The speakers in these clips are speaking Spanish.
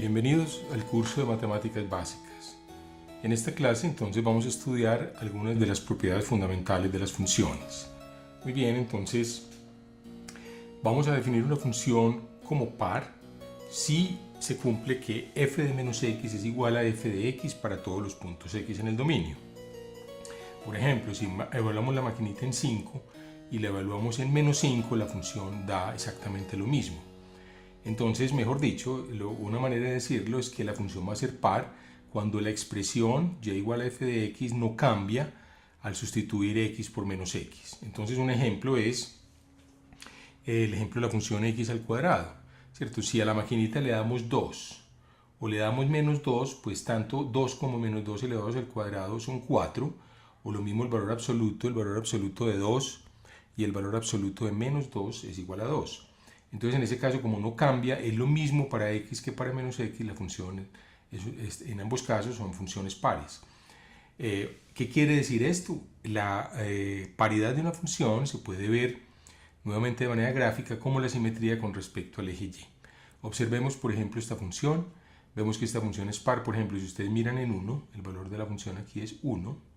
Bienvenidos al curso de Matemáticas Básicas. En esta clase entonces vamos a estudiar algunas de las propiedades fundamentales de las funciones. Muy bien, entonces vamos a definir una función como par si se cumple que f de menos x es igual a f de x para todos los puntos x en el dominio. Por ejemplo, si evaluamos la maquinita en 5 y la evaluamos en menos 5, la función da exactamente lo mismo. Entonces, mejor dicho, una manera de decirlo es que la función va a ser par cuando la expresión y igual a f de x no cambia al sustituir x por menos x. Entonces, un ejemplo es el ejemplo de la función x al cuadrado, ¿cierto? Si a la maquinita le damos 2 o le damos menos 2, pues tanto 2 como menos 2 elevados al cuadrado son 4, o lo mismo el valor absoluto de 2 y el valor absoluto de menos 2 es igual a 2. Entonces, en ese caso, como no cambia, es lo mismo para x que para menos x, la función en ambos casos son funciones pares. ¿Qué quiere decir esto? La paridad de una función se puede ver nuevamente de manera gráfica como la simetría con respecto al eje y. Observemos, por ejemplo, esta función. Vemos que esta función es par. Por ejemplo, si ustedes miran en 1, el valor de la función aquí es 1.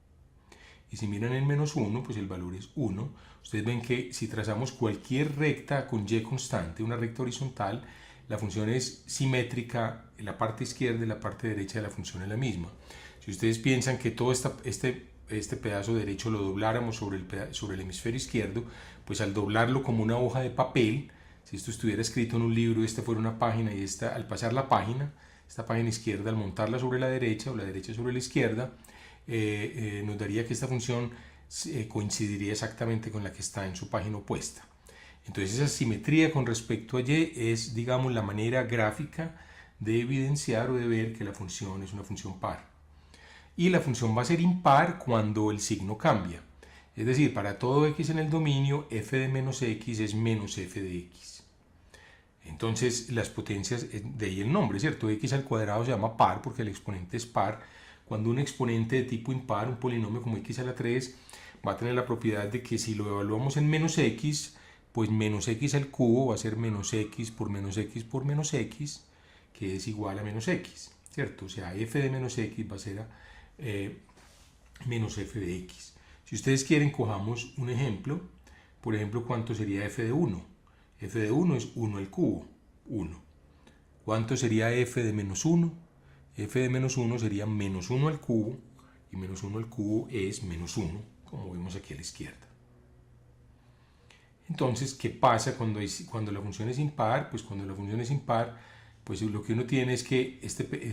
Y si miran en menos 1, pues el valor es 1. Ustedes ven que si trazamos cualquier recta con y constante, una recta horizontal, la función es simétrica, la parte izquierda y la parte derecha de la función es la misma. Si ustedes piensan que todo este pedazo derecho lo dobláramos sobre el hemisferio izquierdo, pues al doblarlo como una hoja de papel, si esto estuviera escrito en un libro y esta fuera una página y al pasar la página, esta página izquierda, al montarla sobre la derecha o la derecha sobre la izquierda, nos daría que esta función coincidiría exactamente con la que está en su página opuesta. Entonces esa simetría con respecto a y es, digamos, la manera gráfica de evidenciar o de ver que la función es una función par. Y la función va a ser impar cuando el signo cambia. Es decir, para todo x en el dominio, f de menos x es menos f de x. Entonces las potencias, de ahí el nombre, ¿cierto? X al cuadrado se llama par porque el exponente es par. Cuando un exponente de tipo impar, un polinomio como x a la 3, va a tener la propiedad de que si lo evaluamos en menos x, pues menos x al cubo va a ser menos x por menos x por menos x, que es igual a menos x, ¿cierto? O sea, f de menos x va a ser menos f de x. Si ustedes quieren, cojamos un ejemplo. Por ejemplo, ¿cuánto sería f de 1? F de 1 es 1 al cubo, 1. ¿Cuánto sería f de menos 1? F de menos 1 sería menos 1 al cubo, y menos 1 al cubo es menos 1, como vemos aquí a la izquierda. Entonces, ¿qué pasa cuando la función es impar? Pues cuando la función es impar, pues lo que uno tiene es que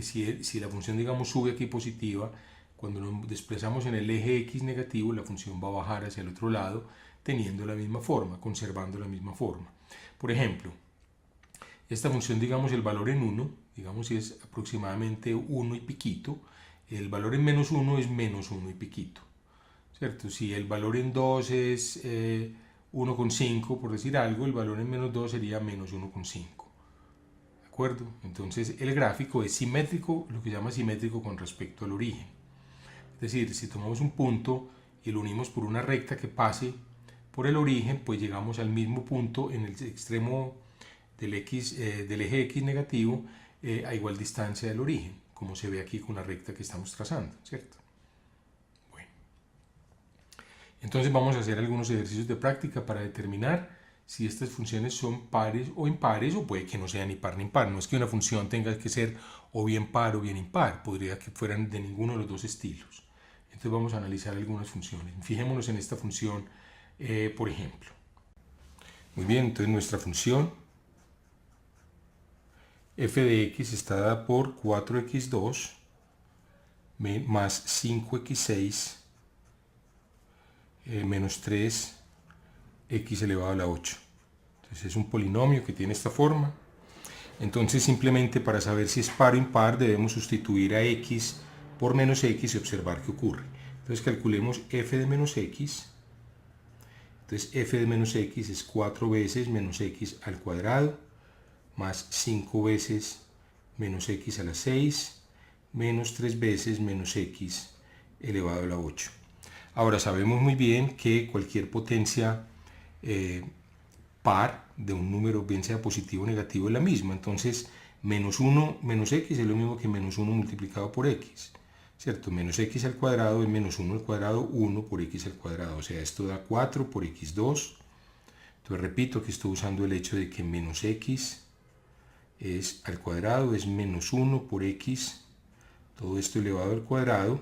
si la función, digamos, sube aquí positiva, cuando nos desplazamos en el eje x negativo, la función va a bajar hacia el otro lado, teniendo la misma forma, conservando la misma forma. Por ejemplo, esta función, digamos, el valor en 1, digamos si es aproximadamente 1 y piquito, el valor en menos 1 es menos 1 y piquito, ¿cierto? Si el valor en 2 es 1,5, por decir algo, el valor en menos 2 sería menos 1,5, ¿de acuerdo? Entonces el gráfico es simétrico, lo que se llama simétrico con respecto al origen. Es decir, si tomamos un punto y lo unimos por una recta que pase por el origen, pues llegamos al mismo punto en el extremo del eje x negativo a igual distancia del origen, como se ve aquí con la recta que estamos trazando, ¿cierto? Bueno, entonces vamos a hacer algunos ejercicios de práctica para determinar si estas funciones son pares o impares, o puede que no sean ni par ni impar. No es que una función tenga que ser o bien par o bien impar, podría que fueran de ninguno de los dos estilos. Entonces vamos a analizar algunas funciones. Fijémonos en esta función, por ejemplo. Muy bien, entonces nuestra función f de x está dada por 4x2 más 5x6 menos 3x elevado a la 8. Entonces es un polinomio que tiene esta forma. Entonces simplemente para saber si es par o impar debemos sustituir a x por menos x y observar qué ocurre. Entonces calculemos f de menos x. Entonces f de menos x es 4 veces menos x al cuadrado más 5 veces menos x a la 6, menos 3 veces menos x elevado a la 8. Ahora sabemos muy bien que cualquier potencia par de un número, bien sea positivo o negativo, es la misma. Entonces Menos 1 menos x es lo mismo que menos 1 multiplicado por x, ¿cierto? Menos x al cuadrado es menos 1 al cuadrado, 1 por x al cuadrado, o sea, esto da 4 por x2. Entonces repito que estoy usando el hecho de que menos x es al cuadrado, es menos 1 por x, todo esto elevado al cuadrado.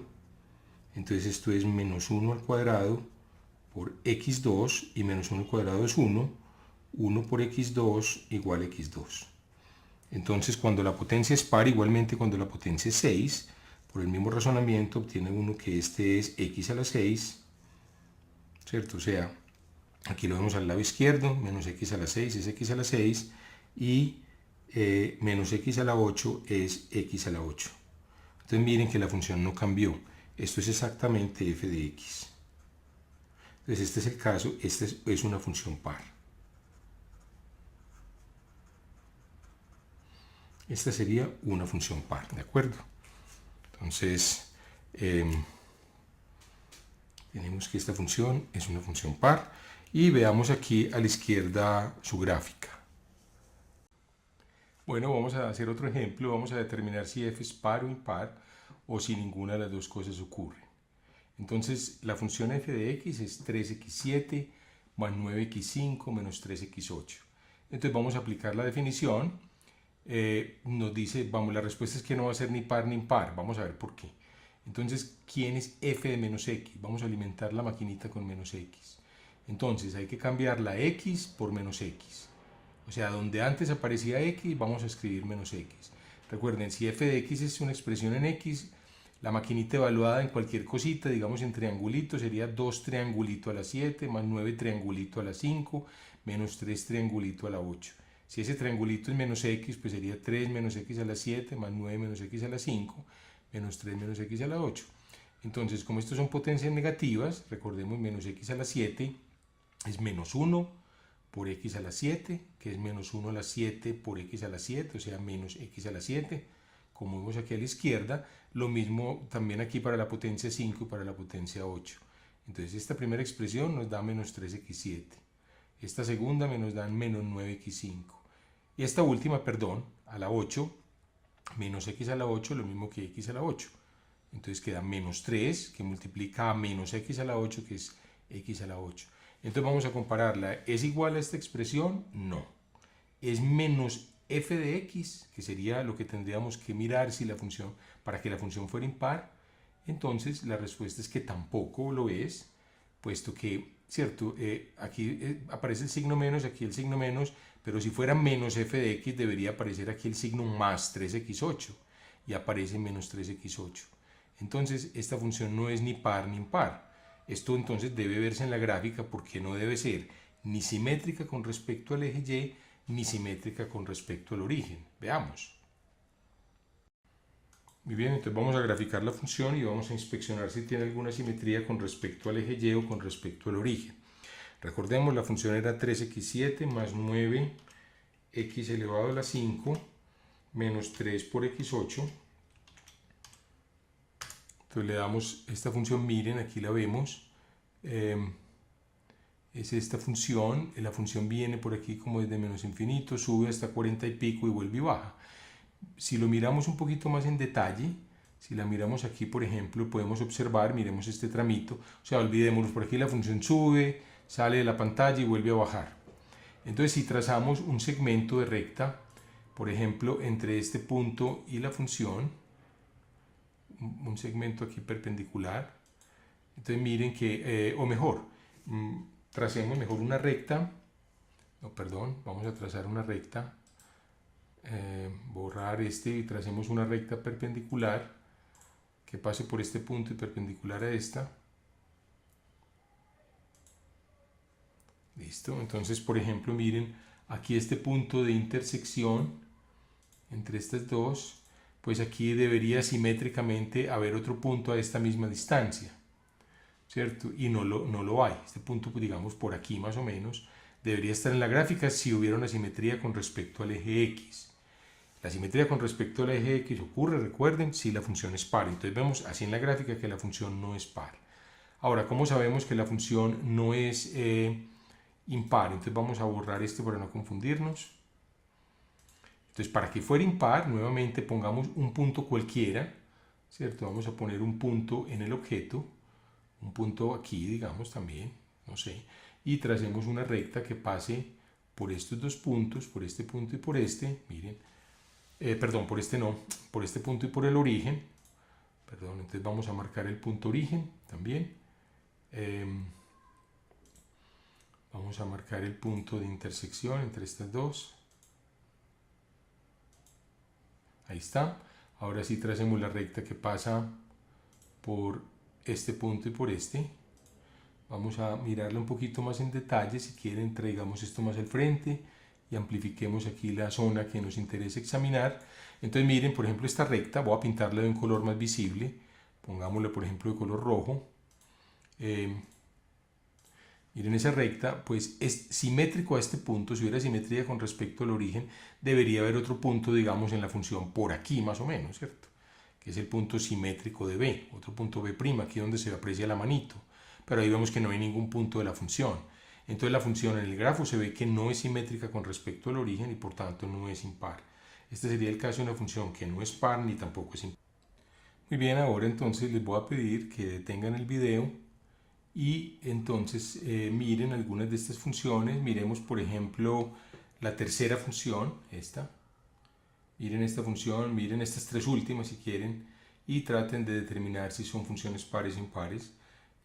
Entonces esto es menos 1 al cuadrado por x2, y menos 1 al cuadrado es 1, 1 por x2 igual a x2. Entonces cuando la potencia es par, igualmente cuando la potencia es 6, por el mismo razonamiento obtiene uno que este es x a la 6, ¿cierto? O sea, aquí lo vemos al lado izquierdo, menos x a la 6 es x a la 6, y menos x a la 8 es x a la 8. Entonces miren que la función no cambió. Esto es exactamente f de x. Entonces este es el caso, esta es una función par. Esta sería una función par, ¿de acuerdo? Entonces, tenemos que esta función es una función par, y veamos aquí a la izquierda su gráfica. Bueno, vamos a hacer otro ejemplo, vamos a determinar si f es par o impar, o si ninguna de las dos cosas ocurre. Entonces, la función f de x es 3x7 más 9x5 menos 3x8. Entonces vamos a aplicar la definición. Nos dice, vamos, la respuesta es que no va a ser ni par ni impar. Vamos a ver por qué. Entonces, ¿quién es f de menos x? Vamos a alimentar la maquinita con menos x. Entonces, hay que cambiar la x por menos x. O sea, donde antes aparecía x, vamos a escribir menos x. Recuerden, si f de x es una expresión en x, la maquinita evaluada en cualquier cosita, digamos en triangulito, sería 2 triangulito a la 7, más 9 triangulito a la 5, menos 3 triangulito a la 8. Si ese triangulito es menos x, pues sería 3 menos x a la 7, más 9 menos x a la 5, menos 3 menos x a la 8. Entonces, como estos son potencias negativas, recordemos menos x a la 7 es menos 1 por x a la 7, que es menos 1 a la 7 por x a la 7, o sea, menos x a la 7. Como vemos aquí a la izquierda, lo mismo también aquí para la potencia 5 y para la potencia 8. Entonces esta primera expresión nos da menos 3x7. Esta segunda nos da menos 9x5. Y esta última, perdón, a la 8, menos x a la 8, lo mismo que x a la 8. Entonces queda menos 3, que multiplica a menos x a la 8, que es x a la 8. Entonces vamos a compararla. ¿Es igual a esta expresión? No. Es menos f de x, que sería lo que tendríamos que mirar si la función, para que la función fuera impar. Entonces la respuesta es que tampoco lo es, puesto que, cierto, aquí aparece el signo menos, aquí el signo menos, pero si fuera menos f de x debería aparecer aquí el signo más 3x8, y aparece menos 3x8. Entonces esta función no es ni par ni impar. Esto entonces debe verse en la gráfica, porque no debe ser ni simétrica con respecto al eje y, ni simétrica con respecto al origen. Veamos. Muy bien, entonces vamos a graficar la función y vamos a inspeccionar si tiene alguna simetría con respecto al eje y o con respecto al origen. Recordemos, la función era 3x7 más 9x elevado a la 5 menos 3 por x8. Entonces le damos esta función, miren, aquí la vemos. Es esta función, la función viene por aquí como desde menos infinito, sube hasta 40 y pico y vuelve y baja. Si lo miramos un poquito más en detalle, si la miramos aquí, por ejemplo, podemos observar, miremos este tramito, o sea, olvidémonos, por aquí la función sube, sale de la pantalla y vuelve a bajar. Entonces, si trazamos un segmento de recta, por ejemplo, entre este punto y la función, un segmento aquí perpendicular, entonces miren que, o mejor, tracemos mejor una recta, no, perdón, vamos a trazar una recta, borrar este y tracemos una recta perpendicular que pase por este punto y perpendicular a esta. Listo, entonces por ejemplo miren aquí este punto de intersección entre estas dos, pues aquí debería simétricamente haber otro punto a esta misma distancia, ¿cierto? Y no lo hay. Este punto, pues, digamos por aquí más o menos, debería estar en la gráfica si hubiera una simetría con respecto al eje x. La simetría con respecto al eje x ocurre, recuerden, si la función es par. Entonces vemos así en la gráfica que la función no es par. Ahora, ¿cómo sabemos que la función no es impar? Entonces vamos a borrar esto para no confundirnos. Entonces, para que fuera impar, nuevamente pongamos un punto cualquiera, ¿cierto? Vamos a poner un punto en el objeto, un punto aquí, digamos, también, no sé, y tracemos una recta que pase por estos dos puntos, por este punto y por este, miren, perdón, por este no, por este punto y por el origen, perdón, entonces vamos a marcar el punto origen también, vamos a marcar el punto de intersección entre estas dos, ahí está. Ahora sí tracemos la recta que pasa por este punto y por este. Vamos a mirarla un poquito más en detalle. Si quieren, traigamos esto más al frente y amplifiquemos aquí la zona que nos interesa examinar. Entonces miren, por ejemplo, esta recta, voy a pintarla de un color más visible. Pongámosla, por ejemplo, de color rojo. Miren esa recta, pues es simétrico a este punto. Si hubiera simetría con respecto al origen, debería haber otro punto, digamos, en la función por aquí más o menos, ¿cierto? Que es el punto simétrico de B, otro punto B', aquí donde se aprecia la manito. Pero ahí vemos que no hay ningún punto de la función. Entonces la función en el grafo se ve que no es simétrica con respecto al origen y por tanto no es impar. Este sería el caso de una función que no es par ni tampoco es impar. Muy bien, ahora entonces les voy a pedir que detengan el video y entonces miren algunas de estas funciones. Miremos por ejemplo la tercera función, esta. Miren esta función, miren estas tres últimas si quieren y traten de determinar si son funciones pares o impares.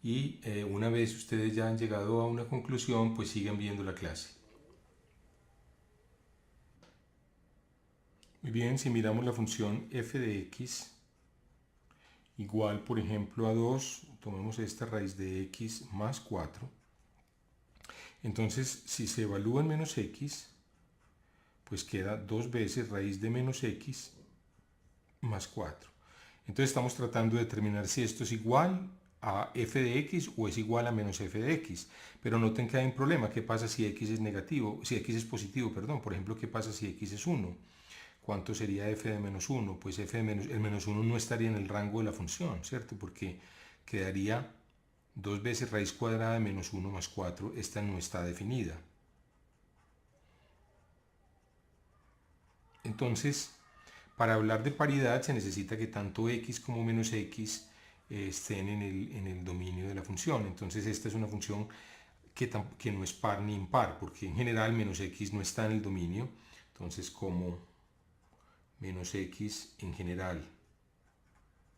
Y una vez ustedes ya han llegado a una conclusión, pues sigan viendo la clase. Muy bien, si miramos la función f de x igual, por ejemplo, a 2, tomemos esta raíz de x más 4. Entonces, si se evalúa en menos x, pues queda 2 veces raíz de menos x más 4. Entonces estamos tratando de determinar si esto es igual a f de x o es igual a menos f de x. Pero noten que hay un problema. ¿Qué pasa si x es negativo? Si x es positivo, perdón. Por ejemplo, ¿qué pasa si x es 1? ¿Cuánto sería f de menos 1? Pues el menos 1 no estaría en el rango de la función, ¿cierto? Porque quedaría 2 veces raíz cuadrada de menos 1 más 4. Esta no está definida. Entonces, para hablar de paridad se necesita que tanto x como menos x estén en el dominio de la función. Entonces esta es una función que no es par ni impar, porque en general menos x no está en el dominio. Entonces como menos x en general,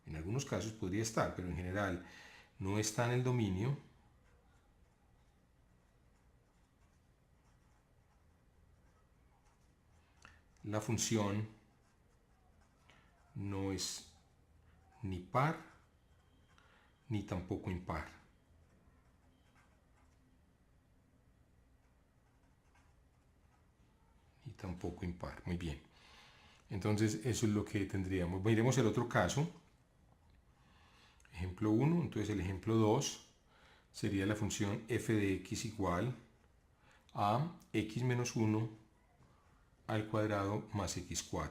en algunos casos podría estar, pero en general no está en el dominio, la función no es ni par ni tampoco impar. Ni tampoco impar. Muy bien. Entonces eso es lo que tendríamos. Miremos el otro caso. Ejemplo 1. Entonces el ejemplo 2 sería la función f de x igual a x menos 1 al cuadrado más x4.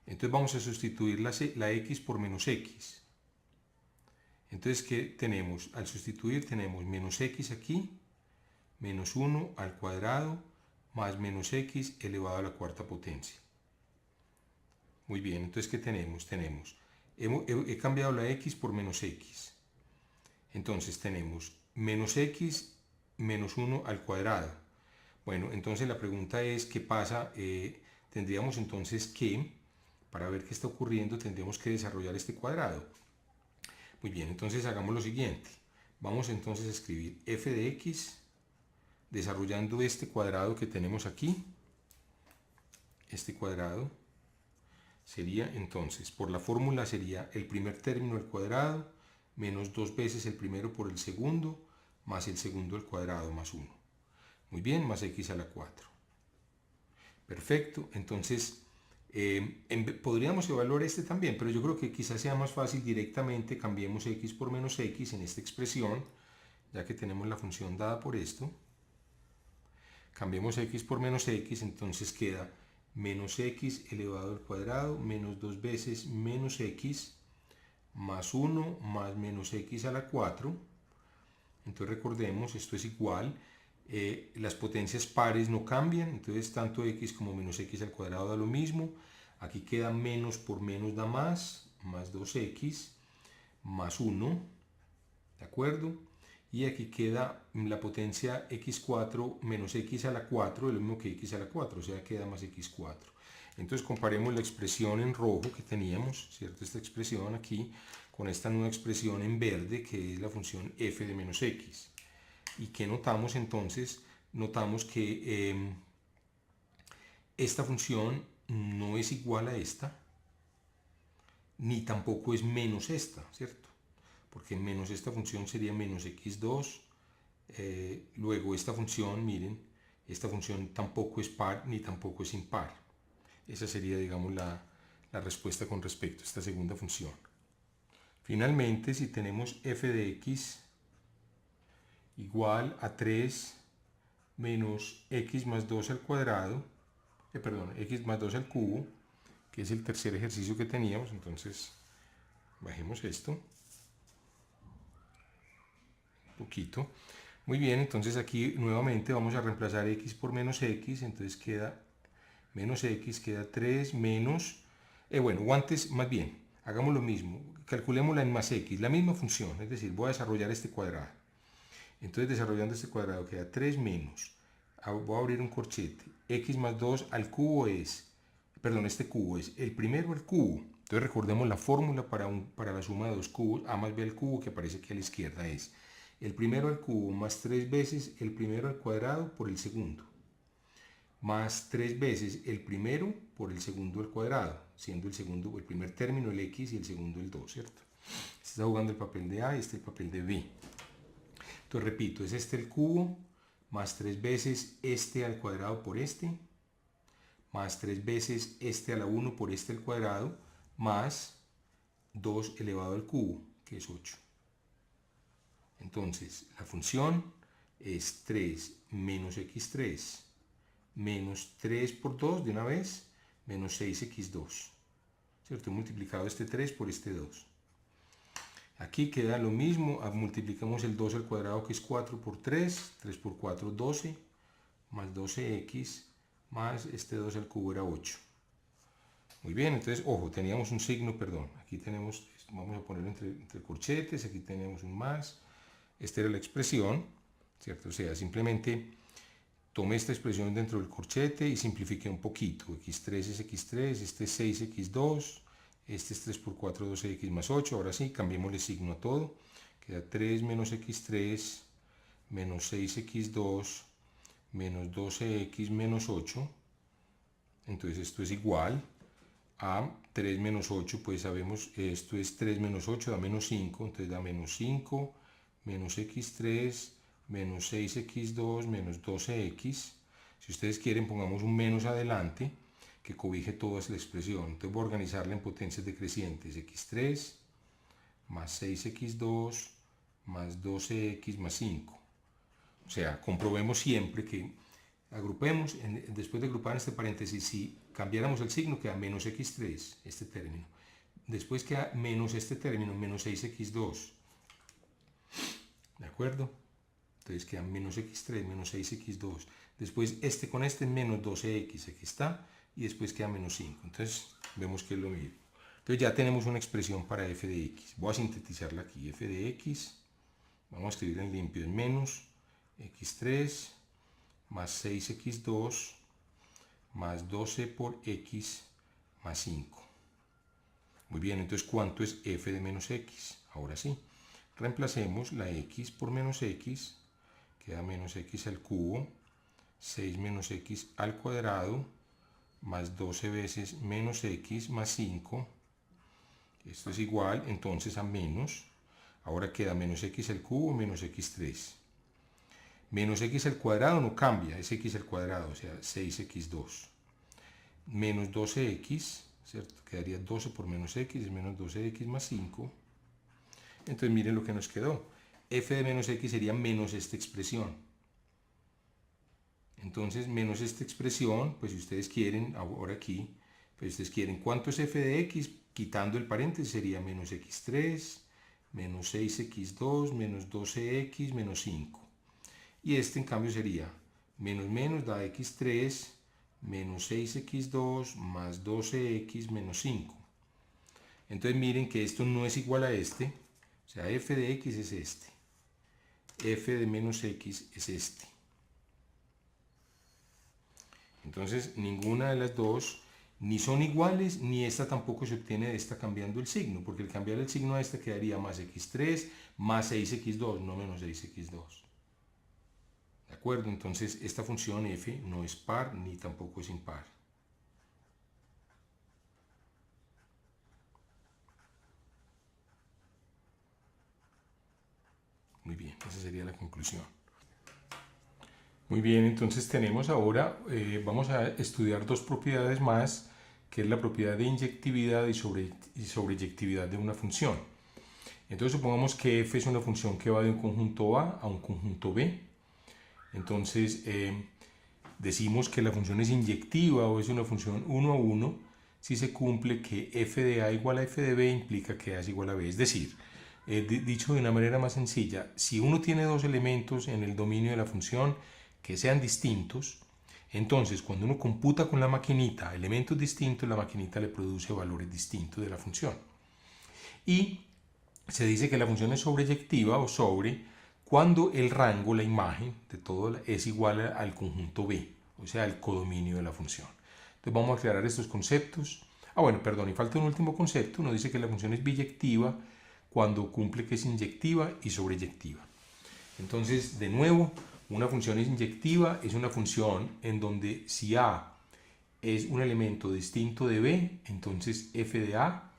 Entonces vamos a sustituir la x por menos x. Entonces, ¿qué tenemos? Al sustituir tenemos menos x aquí, menos 1 al cuadrado, más menos x elevado a la cuarta potencia. Muy bien, entonces, ¿qué tenemos? He cambiado la x por menos x. Entonces tenemos menos x menos 1 al cuadrado. Bueno, entonces la pregunta es, ¿qué pasa? Tendríamos entonces que, para ver qué está ocurriendo, tendríamos que desarrollar este cuadrado. Muy bien, entonces hagamos lo siguiente. Vamos entonces a escribir f de x desarrollando este cuadrado que tenemos aquí. Este cuadrado sería entonces, por la fórmula sería el primer término al cuadrado menos 2 veces el primero por el segundo más el segundo al cuadrado más 1. Muy bien, más x a la 4. Perfecto, entonces podríamos evaluar este también, pero yo creo que quizás sea más fácil directamente cambiemos x por menos x en esta expresión, ya que tenemos la función dada por esto. Cambiemos x por menos x, entonces queda menos x elevado al cuadrado menos 2 veces menos x más 1 más menos x a la 4. Entonces recordemos, esto es igual. Las potencias pares no cambian, entonces tanto x como menos x al cuadrado da lo mismo. Aquí queda menos por menos da más 2x más 1, ¿de acuerdo? Y aquí queda la potencia x4 menos x a la 4, es lo mismo que x a la 4, o sea, queda más x4. Entonces comparemos la expresión en rojo que teníamos, ¿cierto? Esta expresión aquí, con esta nueva expresión en verde, que es la función f de menos x. ¿Y qué notamos entonces? Notamos que esta función no es igual a esta, ni tampoco es menos esta, ¿cierto? Porque menos esta función sería menos x2. Luego esta función, miren, esta función tampoco es par ni tampoco es impar. Esa sería, digamos, la respuesta con respecto a esta segunda función. Finalmente, si tenemos f de x igual a 3 menos x más 2 al cuadrado, x más 2 al cubo, que es el tercer ejercicio que teníamos, entonces bajemos esto un poquito. Muy bien, entonces aquí nuevamente vamos a reemplazar x por menos x, entonces queda menos x, queda 3 menos, bueno, o antes, más bien, hagamos lo mismo, calculémosla en más x, la misma función, es decir, voy a desarrollar este cuadrado. Entonces desarrollando este cuadrado queda 3 menos, voy a abrir un corchete, x más 2 al cubo es, perdón, este cubo es el primero al cubo. Entonces recordemos la fórmula para la suma de dos cubos, a más b al cubo, que aparece aquí a la izquierda, es el primero al cubo más 3 veces el primero al cuadrado por el segundo, más 3 veces el primero por el segundo al cuadrado, siendo el segundo, el primer término el x y el segundo el 2, ¿cierto? Este está jugando el papel de A y este el papel de B. Entonces repito, es este el cubo, más 3 veces este al cuadrado por este, más 3 veces este a la 1 por este al cuadrado, más 2 elevado al cubo, que es 8. Entonces, la función es 3 menos x3 menos 3 por 2 de una vez, menos 6x2. ¿Cierto? He multiplicado este 3 por este 2. Aquí queda lo mismo, multiplicamos el 2 al cuadrado, que es 4 por 3, 3 por 4, 12, más 12x, más este 2 al cubo era 8. Muy bien, entonces, ojo, teníamos un signo, perdón, aquí tenemos, vamos a ponerlo entre corchetes, aquí tenemos un más, esta era la expresión, ¿cierto? O sea, simplemente tomé esta expresión dentro del corchete y simplifiqué un poquito, x3 es x3, este es 6x2, este es 3 por 4, 12x más 8, ahora sí, cambiémosle signo a todo, queda 3 menos x3 menos 6x2 menos 12x menos 8, entonces esto es igual a 3 menos 8, pues sabemos esto es 3 menos 8 da menos 5, entonces da menos 5 menos x3 menos 6x2 menos 12x. Si ustedes quieren, pongamos un menos adelante que cobije toda la expresión. Entonces voy a organizarla en potencias decrecientes, x3 más 6x2 más 12x más 5. O sea, comprobemos siempre que agrupemos, después de agrupar este paréntesis, si cambiáramos el signo queda menos x3, este término. Después queda menos este término, menos 6x2. ¿De acuerdo? Entonces queda menos x3, menos 6x2. Después este con este menos 12x, aquí está. Y después queda menos 5. Entonces vemos que es lo mismo. Entonces ya tenemos una expresión para f de x. Voy a sintetizarla aquí. F de x, vamos a escribir en limpio, es menos x3 más 6x2 más 12 por x más 5. Muy bien, entonces ¿cuánto es f de menos x? Ahora sí, reemplacemos la x por menos x, queda menos x al cubo, 6 menos x al cuadrado, más 12 veces menos x más 5. Esto es igual entonces a menos, ahora queda menos x al cubo menos x3. Menos x al cuadrado no cambia, es x al cuadrado, o sea, 6x2. Menos 12x, ¿cierto? Quedaría 12 por menos x, es menos 12x más 5. Entonces miren lo que nos quedó. F de menos x sería menos esta expresión. Entonces, menos esta expresión, pues si ustedes quieren, ahora aquí, pues ustedes quieren, ¿cuánto es f de x? Quitando el paréntesis sería menos x3, menos 6x2, menos 12x, menos 5. Y este en cambio sería menos menos da x3 menos 6x2 más 12x menos 5. Entonces miren que esto no es igual a este, o sea, f de x es este, f de menos x es este. Entonces ninguna de las dos ni son iguales, ni esta tampoco se obtiene de esta cambiando el signo, porque al cambiar el signo a esta quedaría más x3 más 6x2, no menos 6x2. ¿De acuerdo? Entonces esta función f no es par ni tampoco es impar. Muy bien, esa sería la conclusión. Muy bien, entonces tenemos ahora, vamos a estudiar dos propiedades más, que es la propiedad de inyectividad y sobreyectividad de una función. Entonces supongamos que f es una función que va de un conjunto A a un conjunto B. Entonces decimos que la función es inyectiva o es una función 1 a 1 si se cumple que f de A igual a f de B implica que A es igual a B. Es decir, dicho de una manera más sencilla, si uno tiene dos elementos en el dominio de la función que sean distintos, entonces cuando uno computa con la maquinita elementos distintos, la maquinita le produce valores distintos de la función. Y se dice que la función es sobreyectiva o sobre cuando el rango, la imagen de todo es igual al conjunto B, o sea, el codominio de la función. Entonces vamos a aclarar estos conceptos. Bueno, perdón, y falta un último concepto. Nos dice que la función es biyectiva cuando cumple que es inyectiva y sobreyectiva. Entonces, de nuevo, una función inyectiva es una función en donde si A es un elemento distinto de B, entonces f de A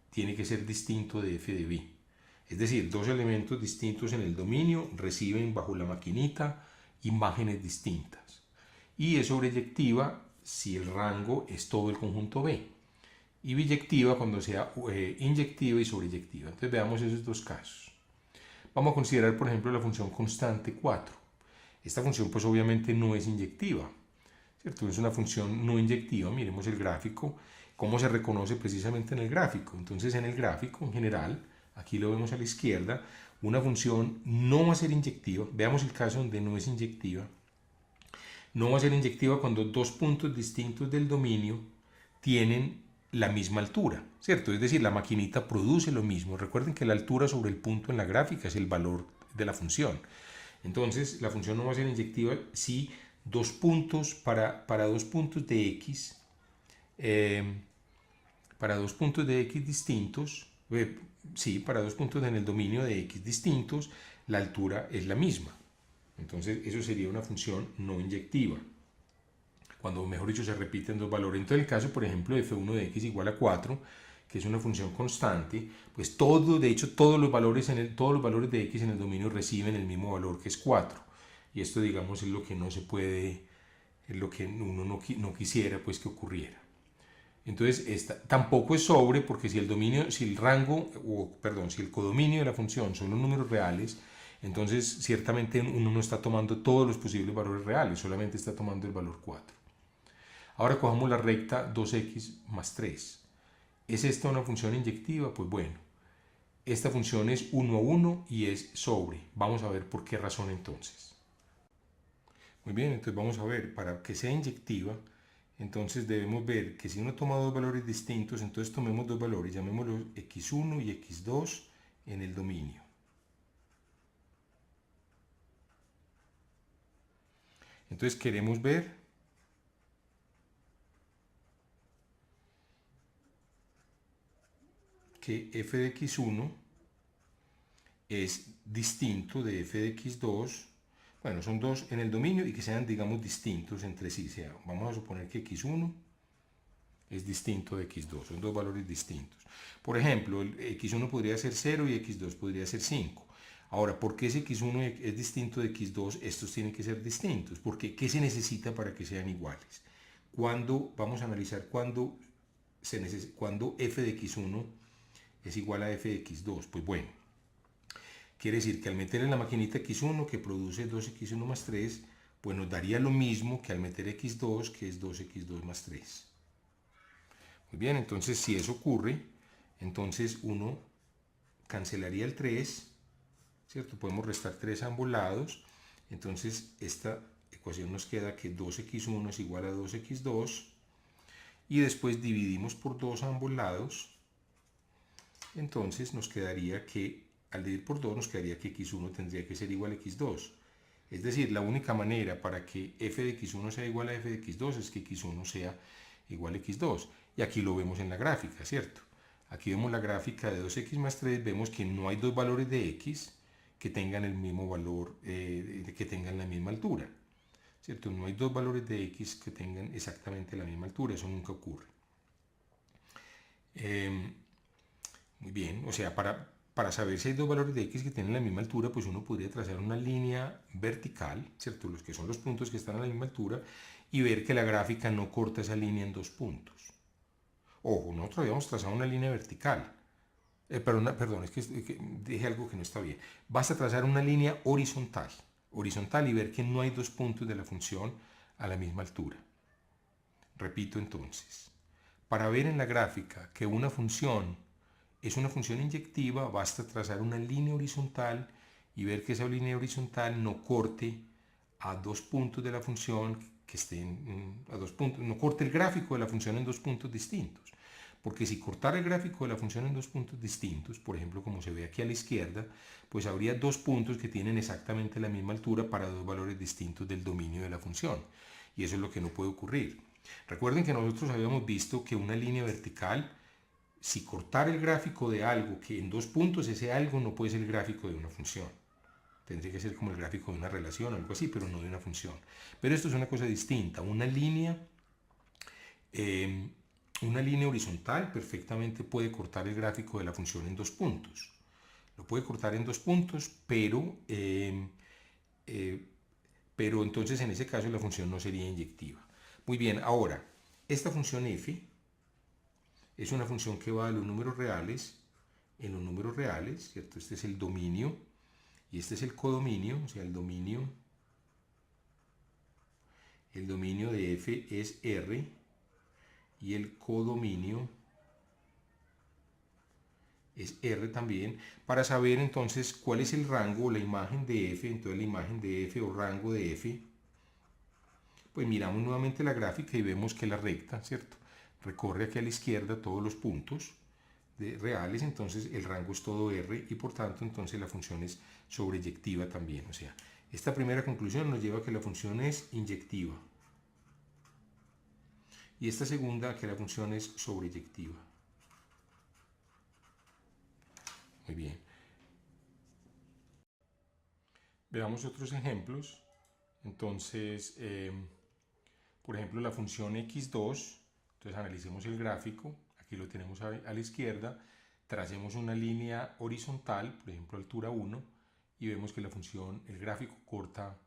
tiene que ser distinto de f de B. Es decir, dos elementos distintos en el dominio reciben bajo la maquinita imágenes distintas. Y es sobreyectiva si el rango es todo el conjunto B. Y biyectiva cuando sea inyectiva y sobreyectiva. Entonces veamos esos dos casos. Vamos a considerar, por ejemplo, la función constante 4. Esta función pues obviamente no es inyectiva, ¿cierto? Es una función no inyectiva. Miremos el gráfico, cómo se reconoce precisamente en el gráfico. Entonces en el gráfico en general, aquí lo vemos a la izquierda, una función no va a ser inyectiva. Veamos el caso donde no es inyectiva. No va a ser inyectiva cuando dos puntos distintos del dominio tienen la misma altura, ¿cierto? Es decir, la maquinita produce lo mismo. Recuerden que la altura sobre el punto en la gráfica es el valor de la función. Entonces, la función no va a ser inyectiva si dos puntos para dos puntos de x, para dos puntos de x distintos, para dos puntos en el dominio de x distintos, la altura es la misma. Entonces, eso sería una función no inyectiva, cuando mejor dicho se repiten dos valores. Entonces el caso, por ejemplo, de f1 de x igual a 4, que es una función constante, pues de hecho todos los valores de x en el dominio reciben el mismo valor, que es 4. Y esto, digamos, es lo que no se puede, es lo que uno no quisiera pues que ocurriera. Entonces tampoco es sobre, porque si el codominio de la función son los números reales, entonces ciertamente uno no está tomando todos los posibles valores reales, solamente está tomando el valor 4. Ahora cojamos la recta 2x más 3. ¿Es esta una función inyectiva? Pues bueno, esta función es 1 a 1 y es sobre. Vamos a ver por qué razón entonces. Muy bien, entonces vamos a ver, para que sea inyectiva, entonces debemos ver que si uno toma dos valores distintos, entonces tomemos dos valores, llamémoslos x1 y x2 en el dominio. Entonces queremos ver que f de x1 es distinto de f de x2. Bueno, son dos en el dominio y que sean, digamos, distintos entre sí. Vamos a suponer que x1 es distinto de x2, son dos valores distintos. Por ejemplo, el x1 podría ser 0 y x2 podría ser 5. Ahora, ¿por qué ese x1 es distinto de x2? Estos tienen que ser distintos. Porque ¿qué se necesita para que sean iguales? Vamos a analizar cuándo f de x1 es igual a f de x2. Pues bueno, quiere decir que al meter en la maquinita x1 que produce 2x1 más 3, pues nos daría lo mismo que al meter x2 que es 2x2 más 3. Muy bien, entonces si eso ocurre, entonces uno cancelaría el 3, ¿cierto? Podemos restar 3 a ambos lados Entonces esta ecuación nos queda que 2x1 es igual a 2x2 y después dividimos por 2 a ambos lados. Entonces nos quedaría que, al dividir por 2, nos quedaría que x1 tendría que ser igual a x2. Es decir, la única manera para que f de x1 sea igual a f de x2 es que x1 sea igual a x2. Y aquí lo vemos en la gráfica, ¿cierto? Aquí vemos la gráfica de 2x más 3, vemos que no hay dos valores de x que tengan el mismo valor, que tengan la misma altura, ¿cierto? No hay dos valores de x que tengan exactamente la misma altura, eso nunca ocurre. Muy bien, o sea, para saber si hay dos valores de x que tienen la misma altura, pues uno podría trazar una línea vertical, ¿cierto? Los que son los puntos que están a la misma altura, y ver que la gráfica no corta esa línea en dos puntos. Ojo, nosotros habíamos trazado una línea vertical. Perdón, es que dije algo que no está bien. Basta trazar una línea horizontal y ver que no hay dos puntos de la función a la misma altura. Repito entonces, para ver en la gráfica que una función es una función inyectiva, basta trazar una línea horizontal y ver que esa línea horizontal no corte a dos puntos de la función que estén a dos puntos, no corte el gráfico de la función en dos puntos distintos. Porque si cortara el gráfico de la función en dos puntos distintos, por ejemplo, como se ve aquí a la izquierda, pues habría dos puntos que tienen exactamente la misma altura para dos valores distintos del dominio de la función. Y eso es lo que no puede ocurrir. Recuerden que nosotros habíamos visto que una línea vertical, si cortar el gráfico de algo que en dos puntos, ese algo no puede ser el gráfico de una función. Tendría que ser como el gráfico de una relación o algo así, pero no de una función. Pero esto es una cosa distinta. Una línea horizontal perfectamente puede cortar el gráfico de la función en dos puntos. Lo puede cortar en dos puntos, pero entonces en ese caso la función no sería inyectiva. Muy bien, ahora, esta función f es una función que va a los números reales, en los números reales, ¿cierto? Este es el dominio y este es el codominio, o sea, el dominio de f es R y el codominio es R también, para saber entonces cuál es el rango o la imagen de f. Entonces la imagen de f o rango de f, pues miramos nuevamente la gráfica y vemos que la recta, ¿cierto?, recorre aquí a la izquierda todos los puntos reales, entonces el rango es todo R y por tanto entonces la función es sobreyectiva también. O sea, esta primera conclusión nos lleva a que la función es inyectiva y esta segunda a que la función es sobreyectiva. Muy bien. Veamos otros ejemplos. Entonces, por ejemplo, la función x2, entonces analicemos el gráfico, aquí lo tenemos a la izquierda, tracemos una línea horizontal, por ejemplo altura 1, y vemos que la función, el gráfico corta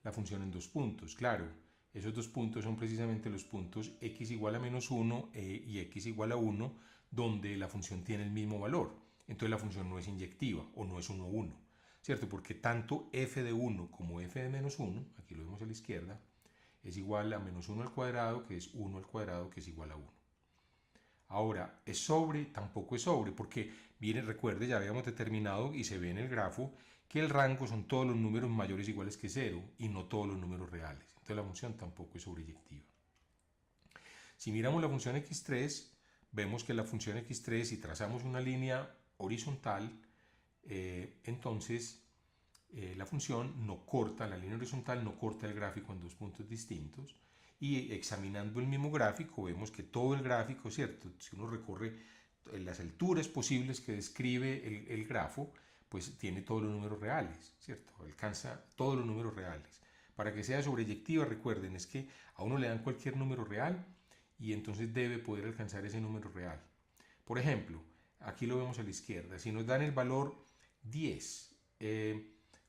la función en dos puntos. Claro, esos dos puntos son precisamente los puntos x igual a menos 1 y x igual a 1, donde la función tiene el mismo valor. Entonces la función no es inyectiva o no es 1, 1, ¿cierto? Porque tanto f de 1 como f de menos 1, aquí lo vemos a la izquierda, es igual a menos 1 al cuadrado, que es 1 al cuadrado, que es igual a 1. Ahora, ¿es sobre? Tampoco es sobre, porque, miren, recuerde, ya habíamos determinado y se ve en el grafo que el rango son todos los números mayores o iguales que 0 y no todos los números reales. Entonces la función tampoco es sobreyectiva. Si miramos la función x3, vemos que la función x3, si trazamos una línea horizontal, entonces la función no corta, la línea horizontal no corta el gráfico en dos puntos distintos, y examinando el mismo gráfico vemos que todo el gráfico, ¿cierto? Si uno recorre las alturas posibles que describe el grafo, pues tiene todos los números reales, ¿cierto? Alcanza todos los números reales. Para que sea sobreyectiva, recuerden, es que a uno le dan cualquier número real y entonces debe poder alcanzar ese número real. Por ejemplo, aquí lo vemos a la izquierda, si nos dan el valor 10,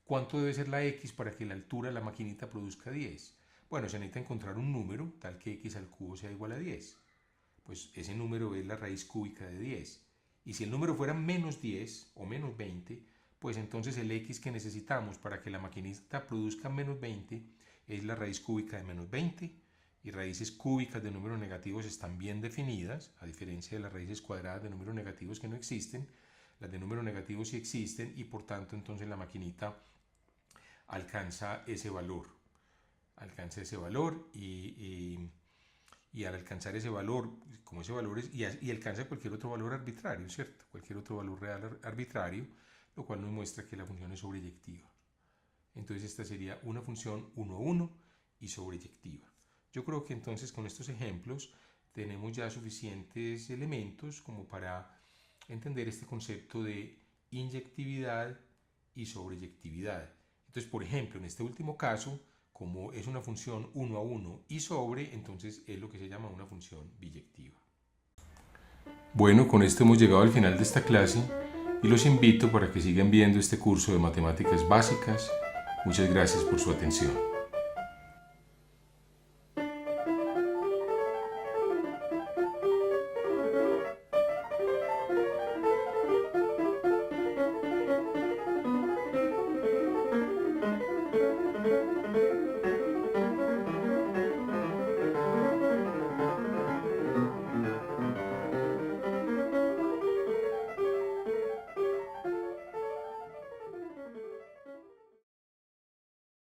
¿cuánto debe ser la x para que la altura de la maquinita produzca 10? Bueno, se necesita encontrar un número tal que x al cubo sea igual a 10. Pues ese número es la raíz cúbica de 10. Y si el número fuera menos 10 o menos 20, pues entonces el x que necesitamos para que la maquinita produzca menos 20 es la raíz cúbica de menos 20. Y raíces cúbicas de números negativos están bien definidas, a diferencia de las raíces cuadradas de números negativos que no existen. Las de números negativos sí existen y por tanto entonces la maquinita alcanza ese valor. Alcanza ese valor y al alcanzar ese valor, como ese valor es, y alcanza cualquier otro valor arbitrario, ¿cierto? Cualquier otro valor real arbitrario, lo cual nos muestra que la función es sobreyectiva. Entonces esta sería una función 1, 1 y sobreyectiva. Yo creo que entonces con estos ejemplos tenemos ya suficientes elementos como para entender este concepto de inyectividad y sobreyectividad. Entonces, por ejemplo, en este último caso, como es una función 1 a 1 y sobre, entonces es lo que se llama una función biyectiva. Bueno, con esto hemos llegado al final de esta clase y los invito para que sigan viendo este curso de matemáticas básicas. Muchas gracias por su atención.